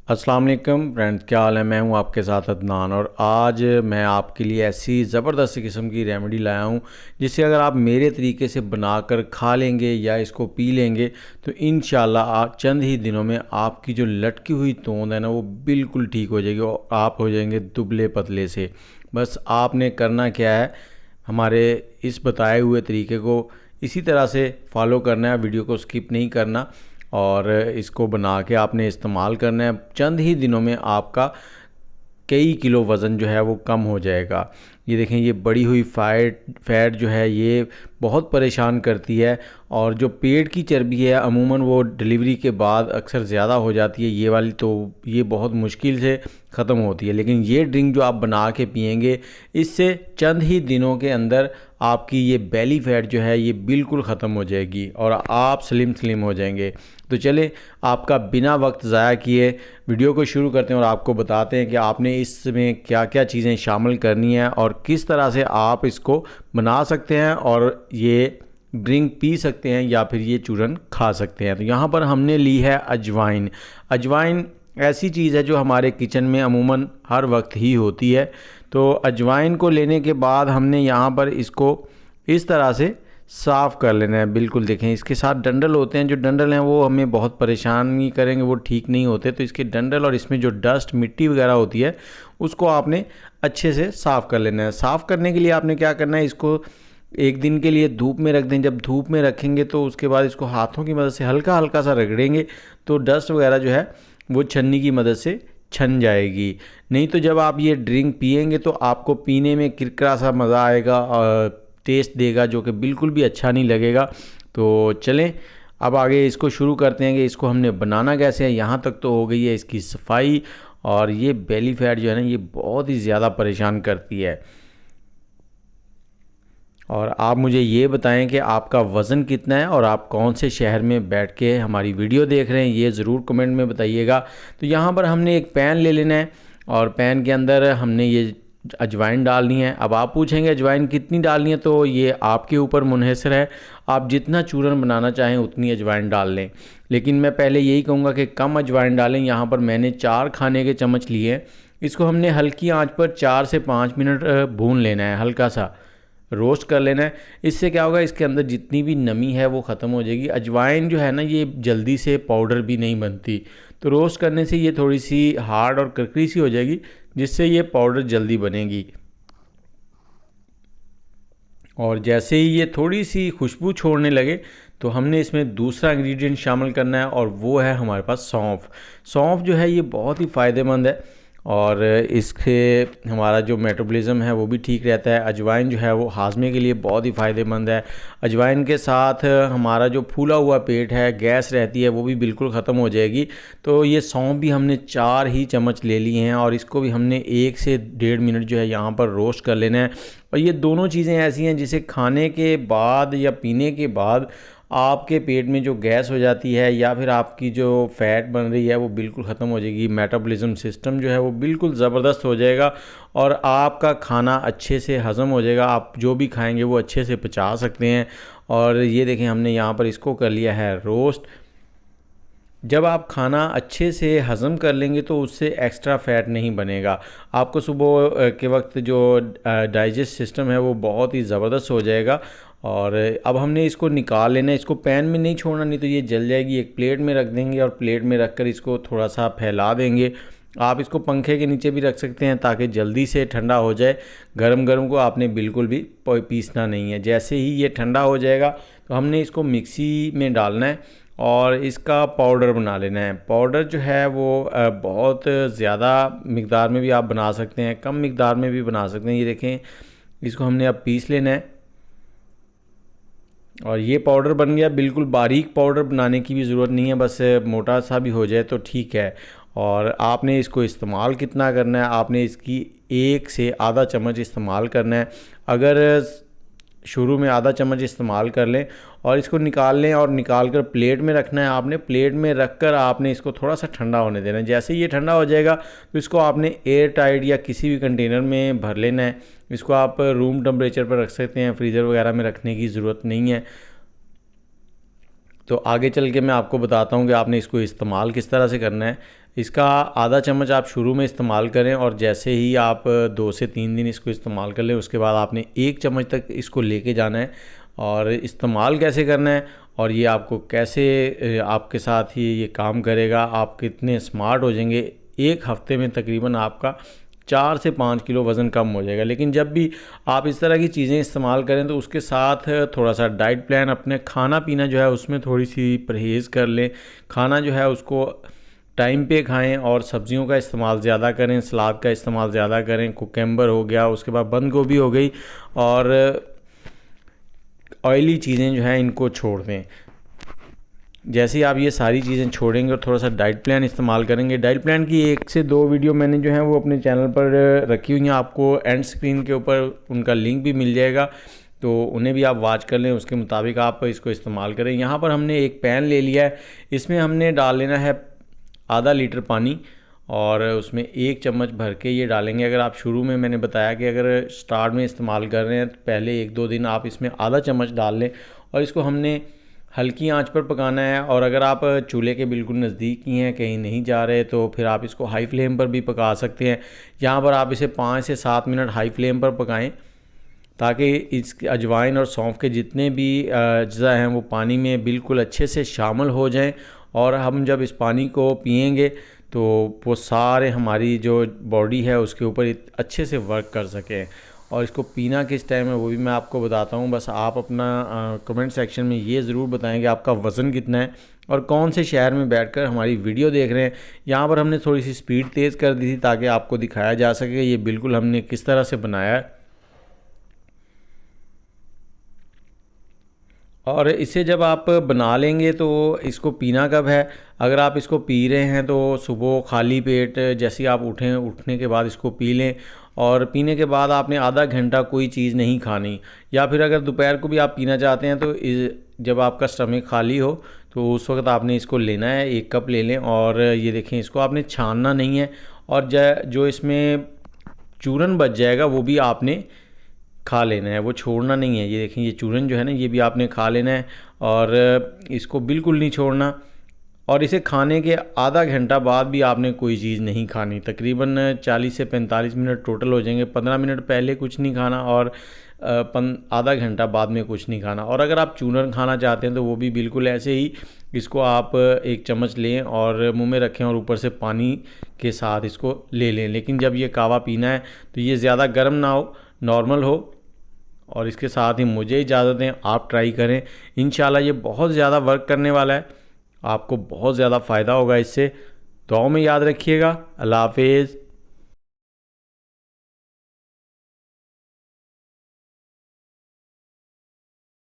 अस्सलाम वालेकुम फ्रेंड्स, क्या हाल है। मैं हूं आपके साथ अदनान और आज मैं आपके लिए ऐसी ज़बरदस्त किस्म की रेमेडी लाया हूं जिसे अगर आप मेरे तरीके से बनाकर खा लेंगे या इसको पी लेंगे तो इंशाल्लाह आप चंद ही दिनों में आपकी जो लटकी हुई तोंद है ना वो बिल्कुल ठीक हो जाएगी और आप हो जाएंगे दुबले पतले से। बस आपने करना क्या है, हमारे इस बताए हुए तरीके को इसी तरह से फॉलो करना है, वीडियो को स्किप नहीं करना और इसको बना के आपने इस्तेमाल करना है। चंद ही दिनों में आपका कई किलो वज़न जो है वो कम हो जाएगा। ये देखें, ये बढ़ी हुई फैट जो है ये बहुत परेशान करती है और जो पेट की चर्बी है अमूमन वो डिलीवरी के बाद अक्सर ज़्यादा हो जाती है ये वाली, तो ये बहुत मुश्किल से ख़त्म होती है। लेकिन ये ड्रिंक जो आप बना के पियेंगे इससे चंद ही दिनों के अंदर आपकी ये बेली फैट जो है ये बिल्कुल ख़त्म हो जाएगी और आप स्लिम हो जाएंगे। तो चले आपका बिना वक्त ज़ाया किए वीडियो को शुरू करते हैं और आपको बताते हैं कि आपने इसमें क्या क्या चीज़ें शामिल करनी है और किस तरह से आप इसको बना सकते हैं और ये ड्रिंक पी सकते हैं या फिर ये चूरन खा सकते हैं। तो यहाँ पर हमने ली है अजवाइन। अजवाइन ऐसी चीज़ है जो हमारे किचन में अमूमन हर वक्त ही होती है। तो अजवाइन को लेने के बाद हमने यहाँ पर इसको इस तरह से साफ़ कर लेना है। बिल्कुल देखें, इसके साथ डंडल होते हैं, जो डंडल हैं वो हमें बहुत परेशानी करेंगे, वो ठीक नहीं होते। तो इसके डंडल और इसमें जो डस्ट मिट्टी वगैरह होती है उसको आपने अच्छे से साफ़ कर लेना है। साफ़ करने के लिए आपने क्या करना है, इसको एक दिन के लिए धूप में रख दें। जब धूप में रखेंगे तो उसके बाद इसको हाथों की मदद से हल्का हल्का सा रगड़ेंगे तो डस्ट वगैरह जो है वो छन्नी की मदद से छन जाएगी। नहीं तो जब आप ये ड्रिंक पिएंगे तो आपको पीने में किरकिरा सा मज़ा आएगा और टेस्ट देगा जो कि बिल्कुल भी अच्छा नहीं लगेगा। तो चलें अब आगे इसको शुरू करते हैं कि इसको हमने बनाना कैसे है। यहाँ तक तो हो गई है इसकी सफाई और ये बेली फैट जो है ना ये बहुत ही ज़्यादा परेशान करती है। और आप मुझे ये बताएं कि आपका वज़न कितना है और आप कौन से शहर में बैठ के हमारी वीडियो देख रहे हैं, ये ज़रूर कमेंट में बताइएगा। तो यहाँ पर हमने एक पैन ले लेना है और पैन के अंदर हमने ये अजवाइन डालनी है। अब आप पूछेंगे अजवाइन कितनी डालनी है, तो ये आपके ऊपर मुनहसर है, आप जितना चूरन बनाना चाहें उतनी अजवाइन डाल लें। लेकिन मैं पहले यही कहूँगा कि कम अजवाइन डालें। यहाँ पर मैंने 4 खाने के चम्मच लिए हैं। इसको हमने हल्की आंच पर 4 से 5 मिनट भून लेना है, हल्का सा रोस्ट कर लेना है। इससे क्या होगा, इसके अंदर जितनी भी नमी है वो ख़त्म हो जाएगी। अजवाइन जो है ना ये जल्दी से पाउडर भी नहीं बनती, तो रोस्ट करने से ये थोड़ी सी हार्ड और करकरी सी हो जाएगी जिससे ये पाउडर जल्दी बनेगी। और जैसे ही ये थोड़ी सी खुशबू छोड़ने लगे तो हमने इसमें दूसरा इंग्रेडिएंट शामिल करना है और वो है हमारे पास सौंफ। सौंफ जो है ये बहुत ही फ़ायदेमंद है और इसके हमारा जो मेटाबॉलिज्म है वो भी ठीक रहता है। अजवाइन जो है वो हाजमे के लिए बहुत ही फ़ायदेमंद है। अजवाइन के साथ हमारा जो फूला हुआ पेट है, गैस रहती है, वो भी बिल्कुल ख़त्म हो जाएगी। तो ये सौंफ भी हमने 4 ही चम्मच ले लिए हैं और इसको भी हमने 1 से 1.5 मिनट जो है यहाँ पर रोस्ट कर लेना है। और ये दोनों चीज़ें ऐसी हैं जिसे खाने के बाद या पीने के बाद आपके पेट में जो गैस हो जाती है या फिर आपकी जो फ़ैट बन रही है वो बिल्कुल ख़त्म हो जाएगी। मेटाबॉलिज्म सिस्टम जो है वो बिल्कुल ज़बरदस्त हो जाएगा और आपका खाना अच्छे से हज़म हो जाएगा। आप जो भी खाएंगे वो अच्छे से पचा सकते हैं। और ये देखें, हमने यहाँ पर इसको कर लिया है रोस्ट। जब आप खाना अच्छे से हज़म कर लेंगे तो उससे एक्स्ट्रा फ़ैट नहीं बनेगा। आपको सुबह के वक्त जो डाइजेस्ट सिस्टम है वो बहुत ही ज़बरदस्त हो जाएगा। और अब हमने इसको निकाल लेना है। इसको पैन में नहीं छोड़ना, नहीं तो ये जल जाएगी। एक प्लेट में रख देंगे और प्लेट में रख कर इसको थोड़ा सा फैला देंगे। आप इसको पंखे के नीचे भी रख सकते हैं ताकि जल्दी से ठंडा हो जाए। गरम गरम को आपने बिल्कुल भी पीसना नहीं है। जैसे ही ये ठंडा हो जाएगा तो हमने इसको मिक्सी में डालना है और इसका पाउडर बना लेना है। पाउडर जो है वो बहुत ज़्यादा मिक़दार में भी आप बना सकते हैं, कम मिक़दार में भी बना सकते हैं। ये देखें, इसको हमने अब पीस लेना है और ये पाउडर बन गया। बिल्कुल बारीक पाउडर बनाने की भी ज़रूरत नहीं है, बस मोटा सा भी हो जाए तो ठीक है। और आपने इसको इस्तेमाल कितना करना है, आपने इसकी 1 से आधा चम्मच इस्तेमाल करना है। अगर शुरू में आधा चम्मच इस्तेमाल कर लें और इसको निकाल लें और निकाल कर प्लेट में रखना है। आपने प्लेट में रख कर आपने इसको थोड़ा सा ठंडा होने देना है। जैसे ही ये ठंडा हो जाएगा तो इसको आपने एयर टाइट या किसी भी कंटेनर में भर लेना है। इसको आप रूम टेम्परेचर पर रख सकते हैं, फ्रीज़र वगैरह में रखने की ज़रूरत नहीं है। तो आगे चल के मैं आपको बताता हूँ कि आपने इसको इस्तेमाल किस तरह से करना है। इसका आधा चम्मच आप शुरू में इस्तेमाल करें और जैसे ही आप 2 से 3 दिन इसको इस्तेमाल कर लें उसके बाद आपने 1 चम्मच तक इसको लेके जाना है। और इस्तेमाल कैसे करना है और ये आपको कैसे आपके साथ ये काम करेगा, आप कितने स्मार्ट हो जाएंगे। 1 हफ्ते में तकरीबन आपका 4 से 5 किलो वज़न कम हो जाएगा। लेकिन जब भी आप इस तरह की चीज़ें इस्तेमाल करें तो उसके साथ थोड़ा सा डाइट प्लान, अपने खाना पीना जो है उसमें थोड़ी सी परहेज़ कर लें। खाना जो है उसको टाइम पे खाएं और सब्जियों का इस्तेमाल ज़्यादा करें, सलाद का इस्तेमाल ज़्यादा करें। कुकम्बर हो गया, उसके बाद बंद गोभी हो गई, और ऑयली चीज़ें जो हैं इनको छोड़ दें। जैसे ही आप ये सारी चीज़ें छोड़ेंगे और थोड़ा सा डाइट प्लान इस्तेमाल करेंगे, डाइट प्लान की 1 से 2 वीडियो मैंने जो है वो अपने चैनल पर रखी हुई हैं, आपको एंड स्क्रीन के ऊपर उनका लिंक भी मिल जाएगा, तो उन्हें भी आप वॉच कर लें, उसके मुताबिक आप इसको इस्तेमाल करें। यहाँ पर हमने एक पैन ले लिया है, इसमें हमने डाल लेना है आधा लीटर पानी और उसमें 1 चम्मच भर के ये डालेंगे। अगर आप शुरू में, मैंने बताया कि अगर स्टार्ट में इस्तेमाल कर रहे हैं तो पहले 1-2 दिन आप इसमें आधा चम्मच डाल लें और इसको हमने हल्की आंच पर पकाना है। और अगर आप चूल्हे के बिल्कुल नज़दीक ही हैं, कहीं नहीं जा रहे, तो फिर आप इसको हाई फ्लेम पर भी पका सकते हैं। यहाँ पर आप इसे 5 से 7 मिनट हाई फ्लेम पर पकाएं ताकि इस अजवाइन और सौंफ के जितने भी अज्जा हैं वो पानी में बिल्कुल अच्छे से शामिल हो जाएं। और हम जब इस पानी को पिएंगे तो वो सारे हमारी जो बॉडी है उसके ऊपर अच्छे से वर्क कर सकें। और इसको पीना किस टाइम है वो भी मैं आपको बताता हूँ। बस आप अपना कमेंट सेक्शन में ये ज़रूर बताएं कि आपका वज़न कितना है और कौन से शहर में बैठकर हमारी वीडियो देख रहे हैं। यहाँ पर हमने थोड़ी सी स्पीड तेज़ कर दी थी ताकि आपको दिखाया जा सके ये बिल्कुल हमने किस तरह से बनाया है। और इसे जब आप बना लेंगे तो इसको पीना कब है, अगर आप इसको पी रहे हैं तो सुबह खाली पेट जैसे ही आप उठने के बाद इसको पी लें। और पीने के बाद आपने आधा घंटा कोई चीज़ नहीं खानी, या फिर अगर दोपहर को भी आप पीना चाहते हैं तो जब आपका स्टमक खाली हो तो उस वक्त आपने इसको लेना है। 1 कप ले लें और ये देखें, इसको आपने छानना नहीं है और जो इसमें चूरन बच जाएगा वो भी आपने खा लेना है, वो छोड़ना नहीं है। ये देखें, ये चूरन जो है ना ये भी आपने खा लेना है और इसको बिल्कुल नहीं छोड़ना। और इसे खाने के आधा घंटा बाद भी आपने कोई चीज़ नहीं खानी। तकरीबन 40 से 45 मिनट टोटल हो जाएंगे। 15 मिनट पहले कुछ नहीं खाना और आधा घंटा बाद में कुछ नहीं खाना। और अगर आप चूरन खाना चाहते हैं तो वो भी बिल्कुल ऐसे ही, इसको आप 1 चम्मच लें और मुंह में रखें और ऊपर से पानी के साथ इसको ले लें। लेकिन जब ये कावा पीना है तो ये ज़्यादा गर्म ना हो, नॉर्मल हो। और इसके साथ ही मुझे इजाज़त दें, आप ट्राई करें, इंशाल्लाह ये बहुत ज़्यादा वर्क करने वाला है, आपको बहुत ज़्यादा फ़ायदा होगा इससे। दुआओं में याद रखिएगा। अल्लाह हाफिज़।